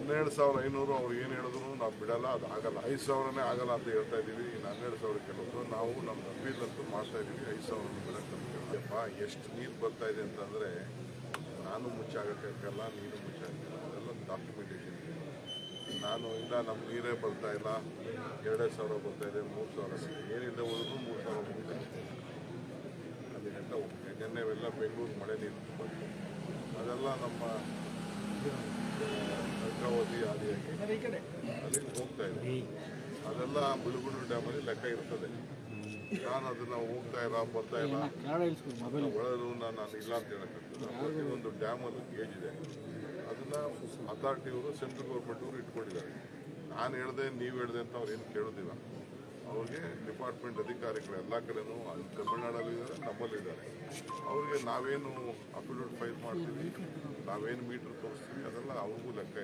12,500 ಅವ್ರು ಏನು ಹೇಳಿದ್ರು ನಾವು ಬಿಡಲ್ಲ, ಅದು ಆಗಲ್ಲ. 5,000ನೇ ಆಗಲ್ಲ ಅಂತ ಹೇಳ್ತಾ ಇದ್ದೀವಿ. ಇನ್ನು 12,000 ಕೆಲವರು ನಾವು ನಮ್ಮ ಅಪೀಲ್ ಅಂತೂ ಮಾಡ್ತಾ ಇದ್ದೀವಿ. 5,000 ಬಿಡಕ್ಕಪ್ಪ ಎಷ್ಟು ನೀರು ಬರ್ತಾ ಇದೆ ಅಂತಂದರೆ ನಾನು ಮುಚ್ಚಾಗಕ್ಕಾಗಲ್ಲ, ನೀನು ಮುಚ್ಚಾಗಲ್ಲ. ಅದೆಲ್ಲ ಡಾಕ್ಯುಮೆಂಟೇಷನ್ ಇದೆ. ನಾನು ಇಲ್ಲ ನಮ್ಮ ನೀರೇ ಬರ್ತಾ ಇಲ್ಲ, 2,000 ಬರ್ತಾ ಇದೆ, 3,000 ಏನಿಲ್ಲ ಹೋದ್ರು 3,000 ಮುಗಿತಾ ಅದನ್ನೆಲ್ಲ ಹೋಗ್ತೀವಿ. ನೆನ್ನೆವೆಲ್ಲ ಬೆಂಗಳೂರು ಮಳೆ ನೀರು ಬಂತು, ಅದೆಲ್ಲ ನಮ್ಮ ಅರ್ಕಾವತಿ ಆದಿಯಾಗಿ ಅಲ್ಲಿಗೆ ಹೋಗ್ತಾ ಇದೆ. ಅದೆಲ್ಲ ಬಿಳುಗುಂಡು ಡ್ಯಾಮಲ್ಲಿ ಲೆಕ್ಕ ಇರ್ತದೆ. ನಾನು ಅದನ್ನು ಹೋಗ್ತಾ ಇಲ್ಲ, ಬರ್ತಾ ಇಲ್ಲ, ಒಳಗೂ ನಾನು ಇಲ್ಲ ಅಂತ ಹೇಳಕ್ಕಾಗ್ತದೆ. ಪ್ರತಿಯೊಂದು ಡ್ಯಾಮಲ್ಲೂ ಗೇಜ್ ಇದೆ. ಅದನ್ನು ಅಥಾರಿಟಿಯವರು, ಸೆಂಟ್ರಲ್ ಗೌರ್ಮೆಂಟವರು ಇಟ್ಕೊಂಡಿದ್ದಾರೆ. ನಾನು ಹೇಳಿದೆ, ನೀವು ಹೇಳಿದೆ ಅಂತ ಅವ್ರು ಏನು ಕೇಳೋದಿಲ್ಲ. ಅವ್ರಿಗೆ ಡಿಪಾರ್ಟ್ಮೆಂಟ್ ಅಧಿಕಾರಿಗಳು ಎಲ್ಲ ಕಡೆನೂ ಅಲ್ಲಿ ತಮಿಳ್ನಾಡಲ್ಲೂ ಇದ್ದಾರೆ, ನಮ್ಮಲ್ಲಿದ್ದಾರೆ. ಅವ್ರಿಗೆ ನಾವೇನು ಅಫಿಡವಿಟ್ ಫೈಲ್ ಮಾಡ್ತೀವಿ, ನಾವೇನು ಮೀಟ್ರ್ ತೋರಿಸ್ತೀವಿ, ಅದೆಲ್ಲ ಅವ್ರಿಗೂ ಲೆಕ್ಕ ಇದೆ.